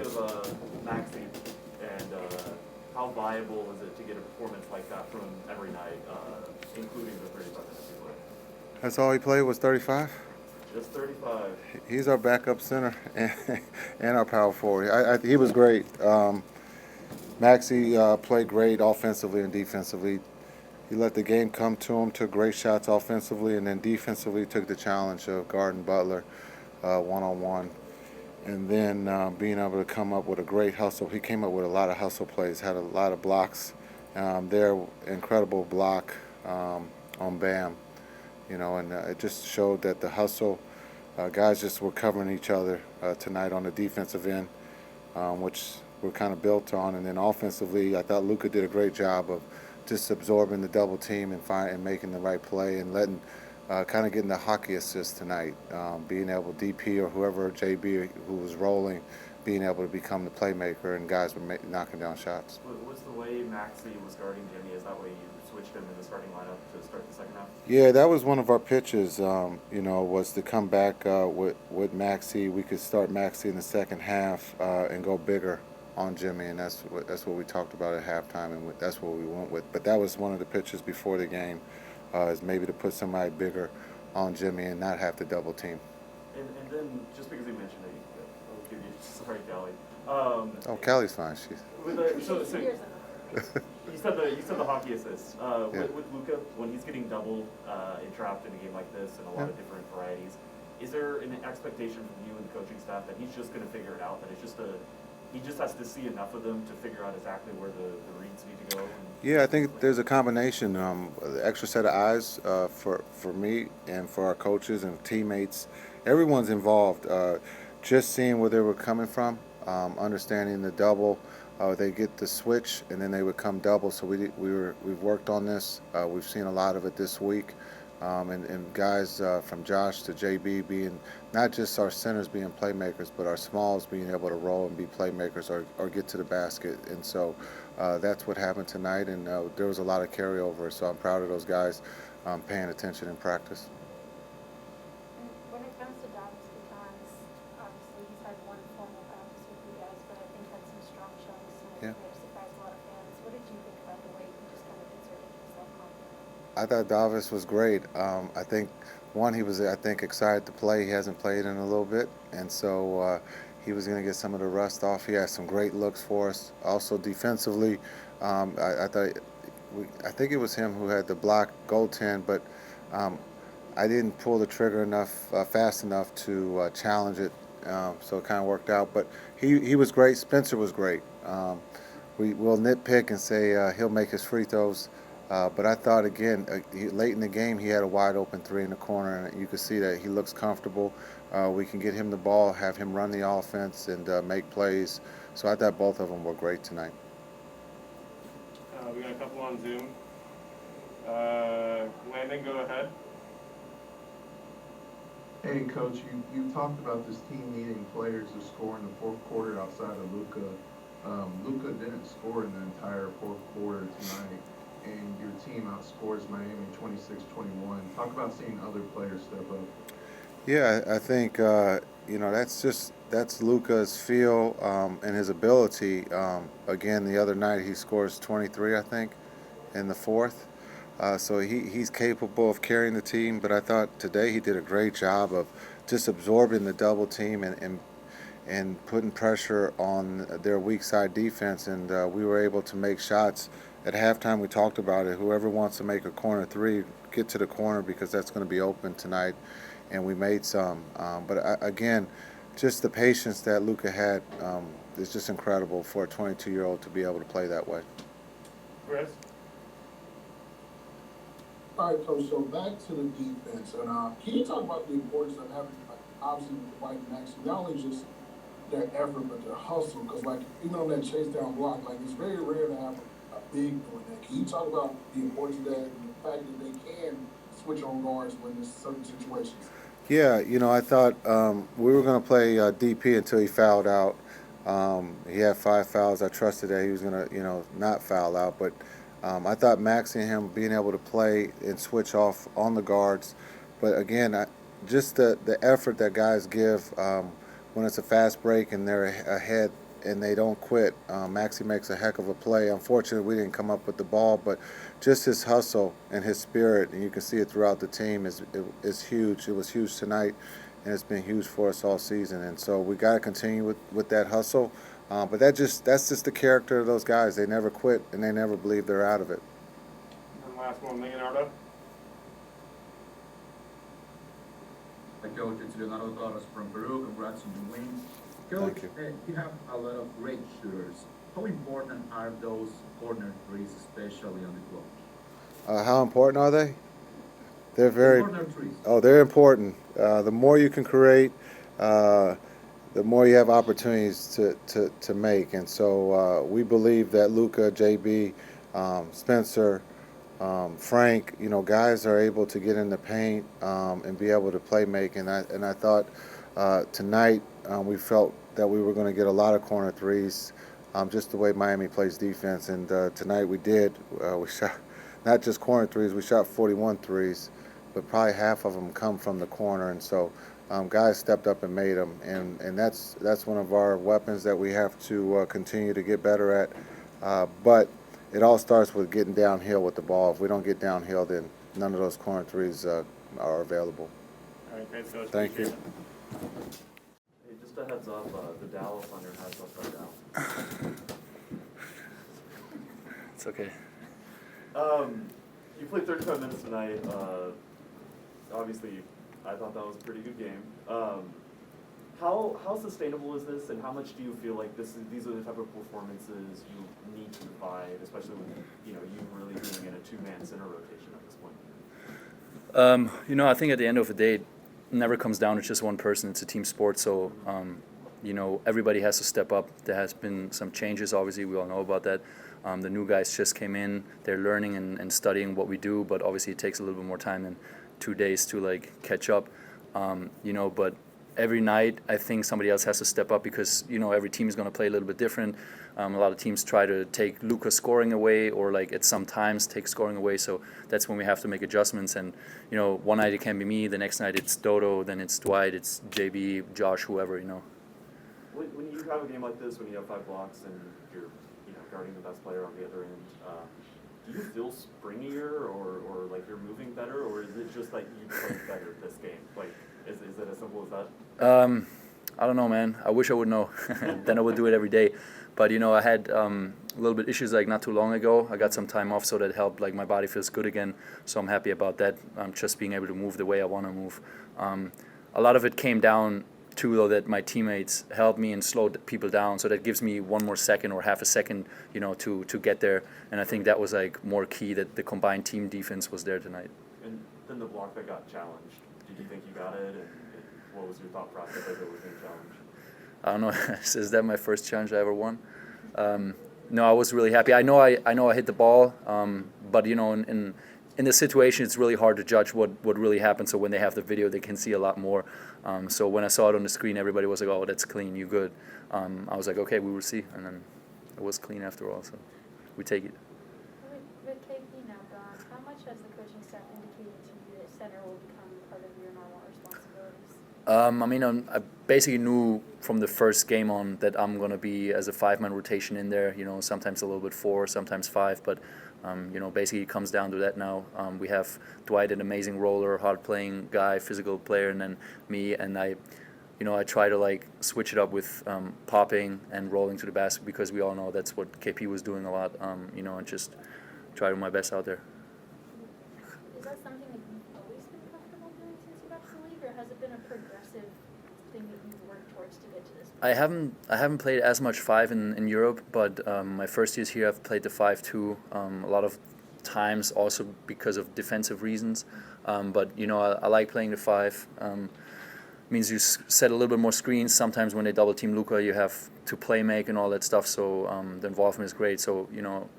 of Maxey, and how viable is it to get a performance like that from every night, including the 35 minutes he played? That's all he played was 35. Just 35. He's our backup center and our power forward. He was great. Maxie played great offensively and defensively. He let the game come to him, took great shots offensively, and then defensively took the challenge of guarding Butler one-on-one. And then being able to come up with a great hustle. He came up with a lot of hustle plays, had a lot of blocks. Their incredible block on Bam, and it just showed that the hustle, guys just were covering each other tonight on the defensive end, which we're kind of built on. And then offensively, I thought Luka did a great job of just absorbing the double team and making the right play and letting kind of getting the hockey assist tonight, being able DP or whoever JB who was rolling, being able to become the playmaker and guys were knocking down shots. Was the way Maxey was guarding Jimmy, is that way you switched him in the starting lineup to start the second half? Yeah, that was one of our pitches. Was to come back with Maxey. We could start Maxey in the second half and go bigger on Jimmy, and that's what we talked about at halftime, and that's what we went with. But that was one of the pitches before the game, is maybe to put somebody bigger on Jimmy and not have to double team. And then, just because you mentioned it, I'll give you, sorry, Callie. Callie's fine. She's. So you said the hockey assist. With Luka, when he's getting doubled and trapped in a game like this and a lot of different varieties, is there an expectation from you and the coaching staff that he's just going to figure it out? That it's just he just has to see enough of them to figure out exactly where the reads need to go? Yeah, I think there's a combination. The extra set of eyes for me and for our coaches and teammates. Everyone's involved. Just seeing where they were coming from, understanding the double. They get the switch and then they would come double. So we've worked on this. We've seen a lot of it this week, and guys from Josh to JB being not just our centers being playmakers, but our smalls being able to roll and be playmakers or get to the basket. And so that's what happened tonight. And there was a lot of carryover. So I'm proud of those guys paying attention in practice. When it comes to Davis Bertans, obviously he's had one formal practice with you guys, but I think had some strong shows tonight. Yeah. May have surprised a lot of fans. What did you think about the way he just kind of inserted himself confidently? I thought Davis was great. I think he was excited to play. He hasn't played in a little bit, and so he was going to get some of the rust off. He had some great looks for us. Also defensively, I think it was him who had the block goaltend, but I didn't pull the trigger fast enough to challenge it, so it kind of worked out. But he was great. Spencer was great. We'll nitpick and say he'll make his free throws, but I thought again late in the game he had a wide open three in the corner, and you could see that he looks comfortable. We can get him the ball, have him run the offense, and make plays. So I thought both of them were great tonight. We got a couple on Zoom. Landon, go ahead. Hey, Coach, you talked about this team needing players to score in the fourth quarter outside of Luka. Luka didn't score in the entire fourth quarter tonight, and your team outscores Miami 26-21. Talk about seeing other players step up. Yeah, I think that's Luka's feel and his ability. Again, the other night he scores 23, I think, in the fourth. So he's capable of carrying the team. But I thought today he did a great job of just absorbing the double team and putting pressure on their weak side defense. And we were able to make shots. At halftime, we talked about it. Whoever wants to make a corner three, get to the corner because that's going to be open tonight. And we made some. Again, just the patience that Luka had is just incredible for a 22-year-old to be able to play that way. Chris? All right, Coach, so back to the defense. And can you talk about the importance of having, obviously, White and Maxey, not only just their effort, but their hustle? Because, even on that chase down block, it's very rare to have a big doing that. Can you talk about the importance of that and the fact that they can switch on guards when there's certain situations? Yeah, I thought we were going to play DP until he fouled out. He had 5 fouls. I trusted that he was going to, not foul out. But I thought Maxey and him being able to play and switch off on the guards. But again, just the effort that guys give when it's a fast break and they're ahead and they don't quit. Maxie makes a heck of a play. Unfortunately, we didn't come up with the ball, but just his hustle and his spirit, and you can see it throughout the team, is huge. It was huge tonight, and it's been huge for us all season. And so we got to continue with that hustle. But that's just the character of those guys. They never quit, and they never believe they're out of it. And last one, Leonardo. Hi, Coach. It's Leonardo Torres from Peru. Congrats on the win. Coach, Thank you have a lot of great shooters. How important are those corner threes, especially on the close? How important are they? They're very. Corner threes. Oh, they're important. The more you can create, the more you have opportunities to make. And so we believe that Luka, JB, Spencer, Frank, guys are able to get in the paint and be able to play make. And I thought tonight we felt that we were going to get a lot of corner threes, just the way Miami plays defense. And tonight we did. We shot not just corner threes, we shot 41 threes, but probably half of them come from the corner. And so guys stepped up and made them. And that's one of our weapons that we have to continue to get better at. But it all starts with getting downhill with the ball. If we don't get downhill, then none of those corner threes are available. All right, thanks, Coach. Thank you. Appreciate it. Hey, just a heads up, the Dallas on your hat's upside down. It's okay. You played 35 minutes tonight. Obviously, I thought that was a pretty good game. How sustainable is this, and how much do you feel like these are the type of performances you need to provide, especially with you really being in a two-man center rotation at this point? I think at the end of the day, it never comes down to just one person. It's a team sport, so everybody has to step up. There has been some changes, obviously, we all know about that. The new guys just came in, they're learning and studying what we do, but obviously it takes a little bit more time than 2 days to catch up. But every night I think somebody else has to step up because every team is going to play a little bit different. A lot of teams try to take Luka scoring away, or at some times take scoring away. So that's when we have to make adjustments. And one night it can be me, the next night it's Dodo, then it's Dwight, it's JB, Josh, whoever. When you have a game like this, when you have 5 blocks and you're guarding the best player on the other end, do you feel springier or like you're moving better, or is it just like you played better this game? Is it as simple as that? I don't know, man. I wish I would know. Then I would do it every day. But I had a little bit issues not too long ago. I got some time off, so that helped. My body feels good again, so I'm happy about that. Just being able to move the way I want to move. A lot of it came down to though that my teammates helped me and slowed people down, so that gives me 1 more second or half a second, to get there. And I think that was more key, that the combined team defense was there tonight. And then the block that got challenged, did you think you got it? And what was your thought process as it was being challenged? I don't know. Is that my first challenge I ever won? No, I was really happy. I know I hit the ball, but in the situation, it's really hard to judge what really happened. So when they have the video, they can see a lot more. So when I saw it on the screen, everybody was like, "Oh, that's clean. You good?" I was like, "Okay, we will see." And then it was clean after all. So we take it. With KP now gone, how much has the coaching staff indicated to you that center will become part of your normal responsibilities? I basically knew from the first game on that I'm going to be as a 5-man rotation in there, sometimes a little bit 4, sometimes 5, but, basically it comes down to that now. We have Dwight, an amazing roller, hard-playing guy, physical player, and then me, and I try to switch it up with popping and rolling to the basket because we all know that's what KP was doing a lot, and just try to do my best out there. Is that something that you've always been comfortable doing since you got to the league, or has it been a progressive thing that you've worked towards to get to this point? I haven't played as much 5 in Europe, but my first years here I've played the 5 too. A lot of times also because of defensive reasons. But I like playing the 5. Means you set a little bit more screens. Sometimes when they double team Luka, you have to play make and all that stuff. So the involvement is great. So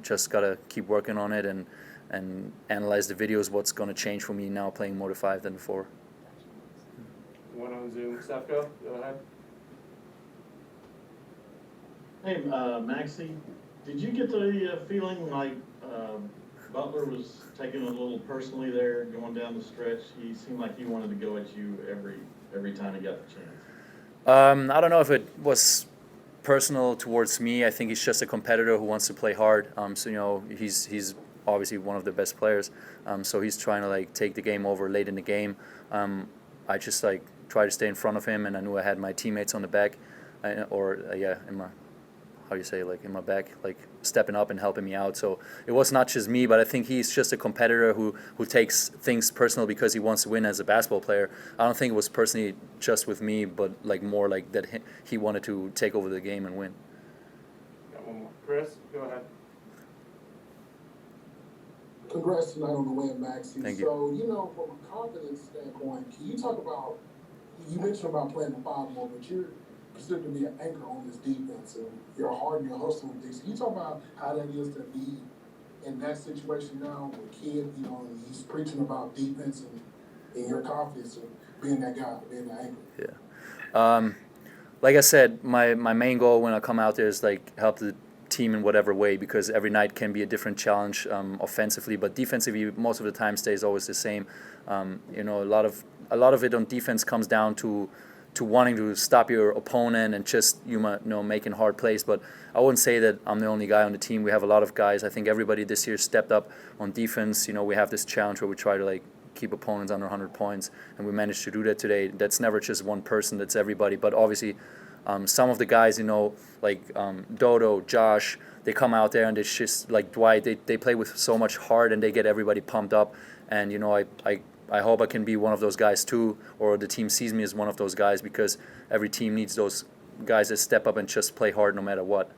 just gotta keep working on it and analyze the videos. What's gonna change for me now playing more the 5 than the 4. One on Zoom. Stefko, go ahead. Hey, Maxie, did you get the feeling like Butler was taking it a little personally there, going down the stretch? He seemed like he wanted to go at you every time he got the chance. I don't know if it was personal towards me. I think he's just a competitor who wants to play hard. So he's obviously one of the best players. So he's trying to like take the game over late in the game. I just like try to stay in front of him, and I knew I had my teammates on the back, in my, how do you say, like in my back, like stepping up and helping me out. So it was not just me, but I think he's just a competitor who takes things personal because he wants to win as a basketball player. I don't think it was personally just with me, but like more like that he wanted to take over the game and win. Got one more. Chris, go ahead. Congrats tonight on the win, Maxie. Thank you. So, from a confidence standpoint, can you talk about, you mentioned about playing the 5 more, but you're considered to be an anchor on this defense, and you're hard and you're hustling with things. Can you talk about how that is to be in that situation now with Kid, and he's preaching about defense and your confidence and being that guy, being the anchor? Yeah. Like I said, my main goal when I come out there is like help the team in whatever way, because every night can be a different challenge offensively, but defensively most of the time stays always the same. A lot of it on defense comes down to wanting to stop your opponent and just making hard plays. But I wouldn't say that I'm the only guy on the team. We have a lot of guys. I think everybody this year stepped up on defense. We have this challenge where we try to like keep opponents under 100 points, and we managed to do that today. That's never just one person, that's everybody. But obviously some of the guys, like Dodo, Josh, they come out there and it's just like Dwight, they play with so much heart and they get everybody pumped up. And I hope I can be one of those guys too, or the team sees me as one of those guys, because every team needs those guys that step up and just play hard no matter what.